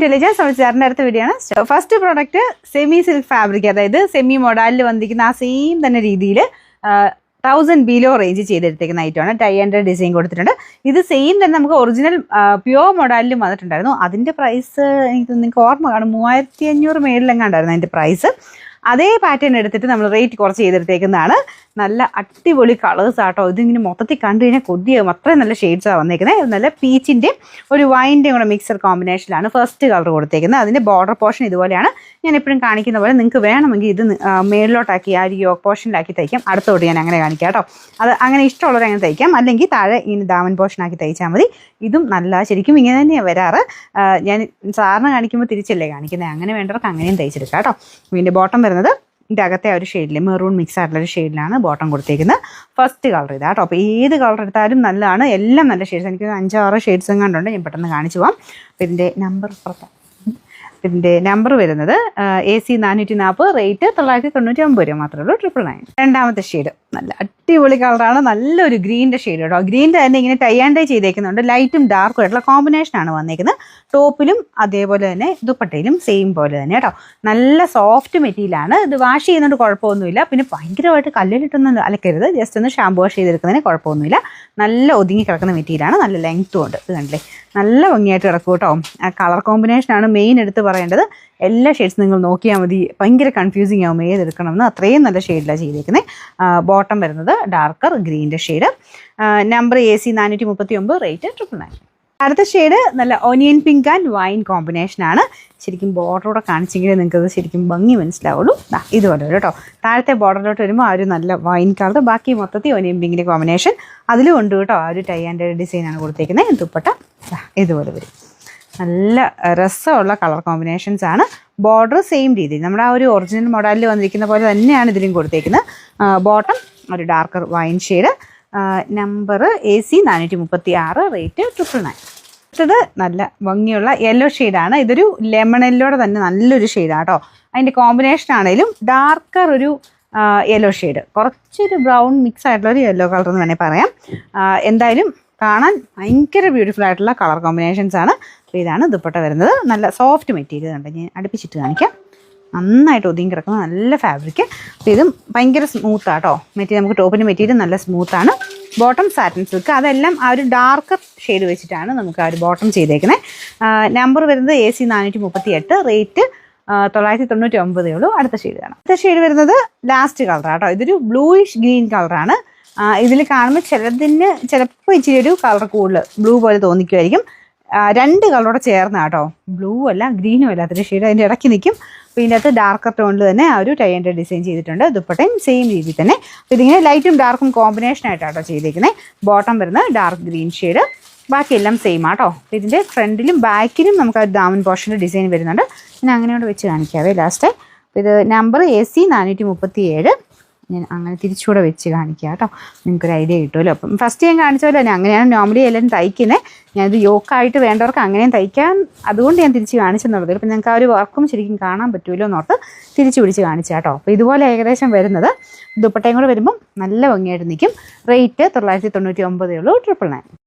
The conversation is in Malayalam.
ഇന്റലിജൻസ് നമ്മൾ അടുത്ത വീഡിയോ ആണ്. First product semi silk fabric, അതായത് സെമി മോഡലിൽ വന്നിരിക്കുന്ന ആ സെയിം തന്നെ രീതിയിൽ 1000 ബിലോ റേഞ്ച് ചെയ്തെടുത്തേക്കുന്ന ഐറ്റമാണ്. ടൈ ആൻഡ് ഡിസൈൻ കൊടുത്തിട്ടുണ്ട്. ഇത് സെയിം തന്നെ നമുക്ക് ഒറിജിനൽ പ്യുവർ മോഡലിലും വന്നിട്ടുണ്ടായിരുന്നു. അതിന്റെ പ്രൈസ് എനിക്ക് നിങ്ങൾക്ക് ഓർമ്മ കാണും, 3500 മേളിലെങ്ങാണ്ടായിരുന്നു അതിന്റെ പ്രൈസ്. അതേ പാറ്റേൺ എടുത്തിട്ട് നമ്മൾ റേറ്റ് കുറച്ച് ചെയ്തെടുത്തേക്കുന്നതാണ്. നല്ല അടിപൊളി കളേഴ്സ് ആട്ടോ. ഇതിങ്ങനെ മൊത്തത്തിൽ കണ്ടു കഴിഞ്ഞാൽ കൊതിയാകും, അത്രയും നല്ല ഷെയ്ഡ്സാണ് വന്നേക്കുന്നത്. നല്ല പീച്ചിൻ്റെയും ഒരു വൈൻ്റെയും കൂടെ മിക്സർ കോമ്പിനേഷനിലാണ് ഫസ്റ്റ് കളർ കൊടുത്തേക്കുന്നത്. അതിൻ്റെ ബോർഡർ പോർഷൻ ഇതുപോലെയാണ്. ഞാൻ എപ്പോഴും കാണിക്കുന്ന പോലെ നിങ്ങൾക്ക് വേണമെങ്കിൽ ഇത് മേളിലോട്ടാക്കി ആ ഒരു യോക്ക് പോർഷനിലാക്കി തയ്ക്കാം. അടുത്തോട്ട് ഞാൻ അങ്ങനെ കാണിക്കാം കേട്ടോ. അത് അങ്ങനെ ഇഷ്ടമുള്ളവർ അങ്ങനെ തയ്ക്കാം, അല്ലെങ്കിൽ താഴെ ഇങ്ങനെ ദാമൻ പോർഷനാക്കി തയ്ച്ചാൽ മതി. ഇതും നല്ല ശരിക്കും ഇങ്ങനെ തന്നെയാണ് വരാറ്. ഞാൻ സാറിന് കാണിക്കുമ്പോൾ തിരിച്ചല്ലേ കാണിക്കുന്നത്, അങ്ങനെ വേണ്ടവർക്ക് അങ്ങനെയും തയ്ച്ചെടുക്കാം കേട്ടോ. ഇതിൻ്റെ ബോട്ടം വരുന്നത് ഇതിൻ്റെ അകത്തെ ഒരു ഷെയ്ഡിൽ മെറൂൺ മിക്സ് ആയിട്ടുള്ളൊരു ഷെയ്ഡിലാണ് ബോട്ടം കൊടുത്തേക്കുന്നത്. ഫസ്റ്റ് കളർ ഇതാ കേട്ടോ. അപ്പോൾ ഏത് കളർ എടുത്താലും നല്ലതാണ്. എല്ലാം നല്ല ഷെയ്ഡ്സ്, എനിക്ക് 5-6 ഷെയ്ഡ്സ് എങ്ങാണ്ടുണ്ട്. ഞാൻ പെട്ടെന്ന് കാണിച്ചു പോകാം. അപ്പോൾ ഇതിൻ്റെ നമ്പർ വരുന്നത് AC 440, റേറ്റ് 999 രൂപ മാത്രമേ ഉള്ളൂ. 999. രണ്ടാമത്തെ ഷെയ്ഡ് നല്ല അടിപൊളി കളറാണ്. നല്ലൊരു ഗ്രീൻ്റെ ഷെയ്ഡ് കേട്ടോ. ഗ്രീൻ്റെ തന്നെ ഇങ്ങനെ ടൈ ആൻഡ് ഡൈ ചെയ്തേക്കുന്നുണ്ട്. ലൈറ്റും ഡാർക്കും ആയിട്ടുള്ള കോമ്പിനേഷനാണ് വന്നേക്കുന്നത്. ടോപ്പിലും അതേപോലെ തന്നെ ദുപ്പട്ടയിലും സെയിം പോലെ തന്നെ കേട്ടോ. നല്ല സോഫ്റ്റ് മെറ്റീരിയലാണ്. ഇത് വാഷ് ചെയ്യുന്നതുകൊണ്ട് കുഴപ്പമൊന്നുമില്ല. പിന്നെ ഭയങ്കരമായിട്ട് കല്ലിലിട്ടൊന്നും അലക്കരുത്, ജസ്റ്റ് ഒന്ന് ഷാമ്പു വാഷ് ചെയ്തെടുക്കുന്നതിന് കുഴപ്പമൊന്നുമില്ല. നല്ല ഒതുങ്ങി കിടക്കുന്ന മെറ്റീരിയലാണ്. നല്ല ലെങ്ത്തും ഉണ്ട്. ഇത് കണ്ടില്ലേ, നല്ല ഭംഗിയായിട്ട് കിടക്കും കേട്ടോ. കളർ കോമ്പിനേഷനാണ് മെയിൻ എടുത്ത് പറയേണ്ടത്. എല്ലാ ഷെയ്ഡ്സ് നിങ്ങൾ നോക്കിയാൽ മതി, ഭയങ്കര കൺഫ്യൂസിങ് ആവും ഏതെടുക്കണമെന്ന്. അത്രയും നല്ല ഷെയ്ഡിലാണ് ചെയ്തേക്കുന്നത്. ബോട്ടം വരുന്നത് ഡാർക്കർ ഗ്രീൻ്റെ ഷെയ്ഡ്. Number AC 439, rate 999. അടുത്ത ഷെയ്ഡ് നല്ല ഓനിയൻ പിങ്ക് ആൻഡ് വൈൻ കോമ്പിനേഷനാണ്. ശരിക്കും ബോർഡറോടെ കാണിച്ചെങ്കിൽ നിങ്ങൾക്കത് ശരിക്കും ഭംഗി മനസ്സിലാവുള്ളൂ. ഇതുപോലെ വരും കേട്ടോ. താഴത്തെ ബോർഡറിലോട്ട് വരുമ്പോൾ ആ ഒരു നല്ല വൈൻ കളർ, ബാക്കി മൊത്തത്തിൽ ഓനിയൻ പിങ്കിൻ്റെ കോമ്പിനേഷൻ അതിലും ഉണ്ട് കേട്ടോ. ആ ഒരു ടൈ ആൻഡ് ഡിസൈനാണ് കൊടുത്തേക്കുന്നത്. ദുപ്പട്ട ഇതുപോലെ വരും. നല്ല രസമുള്ള കളർ കോമ്പിനേഷൻസ് ആണ്. ബോർഡർ സെയിം രീതിയിൽ നമ്മുടെ ആ ഒരു ഒറിജിനൽ മോഡലിൽ വന്നിരിക്കുന്ന പോലെ തന്നെയാണ് ഇതിലും കൊടുത്തേക്കുന്നത്. ബോട്ടം ഒരു darker wine shade. Number AC 436, rate 999. അടുത്തത് നല്ല ഭംഗിയുള്ള യെല്ലോ ഷെയ്ഡാണ്. ഇതൊരു ലെമൺ യെല്ലോടെ തന്നെ നല്ലൊരു ഷെയ്ഡാണ് കേട്ടോ. അതിൻ്റെ കോമ്പിനേഷൻ ആണെങ്കിലും ഡാർക്കർ ഒരു യെല്ലോ ഷെയ്ഡ്, കുറച്ചൊരു ബ്രൗൺ മിക്സ് ആയിട്ടുള്ള ഒരു യെല്ലോ കളർ എന്ന് വേണമെങ്കിൽ പറയാം. എന്തായാലും കാണാൻ ഭയങ്കര ബ്യൂട്ടിഫുൾ ആയിട്ടുള്ള കളർ കോമ്പിനേഷൻസ് ആണ്. അപ്പോൾ ഇതാണ് ദുപ്പട്ട വരുന്നത്. നല്ല സോഫ്റ്റ് മെറ്റീരിയൽ ഉണ്ട്. ഞാൻ അടുപ്പിച്ചിട്ട് കാണിക്കാം. നന്നായിട്ട് ഒതുങ്ങി കിടക്കുന്ന നല്ല ഫാബ്രിക്. അപ്പോൾ ഇതും ഭയങ്കര സ്മൂത്താണ് കേട്ടോ. മെറ്റീരിയൽ നമുക്ക് ടോപ്പിൻ്റെ മെറ്റീരിയൽ നല്ല സ്മൂത്താണ്. ബോട്ടം സാറ്റിൻ സിൽക്ക്, അതെല്ലാം ആ ഒരു ഡാർക്കർ ഷെയ്ഡ് വെച്ചിട്ടാണ് നമുക്ക് ആ ഒരു ബോട്ടം ചെയ്തേക്കുന്നത്. നമ്പർ വരുന്നത് AC 438, റേറ്റ് 999 ഉള്ളൂ. അടുത്ത ഷെയ്ഡ് കാണാം. അടുത്ത ഷെയ്ഡ് വരുന്നത് ലാസ്റ്റ് കളറാണ് കേട്ടോ. ഇതൊരു ബ്ലൂയിഷ് ഗ്രീൻ കളറാണ്. ഇതിൽ കാണുമ്പോൾ ചിലപ്പോൾ ഇച്ചിരി ഒരു കളർ കൂടുതൽ ബ്ലൂ പോലെ തോന്നിക്കുമായിരിക്കും. 2 കളറോടെ ചേർന്ന കേട്ടോ. ബ്ലൂ അല്ല ഗ്രീനും അല്ലാത്തൊരു ഷെയ്ഡ് അതിൻ്റെ ഇടയ്ക്ക് നിൽക്കും. അപ്പോൾ ഇതിൻ്റെ അകത്ത് ഡാർക്കർ ടോണിൽ തന്നെ ആ ഒരു ടൈ ആൻഡ് ഡിസൈൻ ചെയ്തിട്ടുണ്ട്. ദുപ്പട്ടയും സെയിം രീതിയിൽ തന്നെ. അപ്പോൾ ഇതിങ്ങനെ ലൈറ്റും ഡാർക്കും കോമ്പിനേഷൻ ആയിട്ടാട്ടോ ചെയ്തേക്കുന്നത്. ബോട്ടം വരുന്നത് ഡാർക്ക് ഗ്രീൻ ഷെയ്ഡ്, ബാക്കിയെല്ലാം സെയിം ആട്ടോ. അപ്പോൾ ഇതിൻ്റെ ഫ്രണ്ടിലും ബാക്കിലും നമുക്ക് ആ ദാമൻ പോർഷൻ്റെ ഡിസൈൻ വരുന്നുണ്ട്. ഞാൻ അങ്ങനെയോട് വെച്ച് കാണിക്കാവേ ലാസ്റ്റ്. അപ്പോൾ ഇത് നമ്പർ AC 437. ഞാൻ അങ്ങനെ തിരിച്ചുകൂടെ വെച്ച് കാണിക്കുക കേട്ടോ, നിങ്ങൾക്കൊരു ഐഡിയ കിട്ടുമല്ലോ. അപ്പം ഫസ്റ്റ് ഞാൻ കാണിച്ച പോലെ തന്നെ അങ്ങനെയാണ് നോർമലി എല്ലാവരും തയ്ക്കുന്നത്. ഞാനിത് യോക്കായിട്ട് വേണ്ടവർക്ക് അങ്ങനെയും തയ്ക്കാൻ, അതുകൊണ്ട് ഞാൻ തിരിച്ച് കാണിച്ചെന്നുള്ളത്. അപ്പം നിങ്ങൾക്ക് ആ ഒരു വർക്കും ശരിക്കും കാണാൻ പറ്റുമല്ലോ എന്നോർത്ത് തിരിച്ച് പിടിച്ച് കാണിച്ചാൽ കേട്ടോ. അപ്പോൾ ഇതുപോലെ ഏകദേശം വരുന്നത്. ദുപ്പട്ടയും കൂടെ വരുമ്പം നല്ല ഭംഗിയായിട്ട് നിൽക്കും. റേറ്റ് 999 ഉള്ളൂ. 999.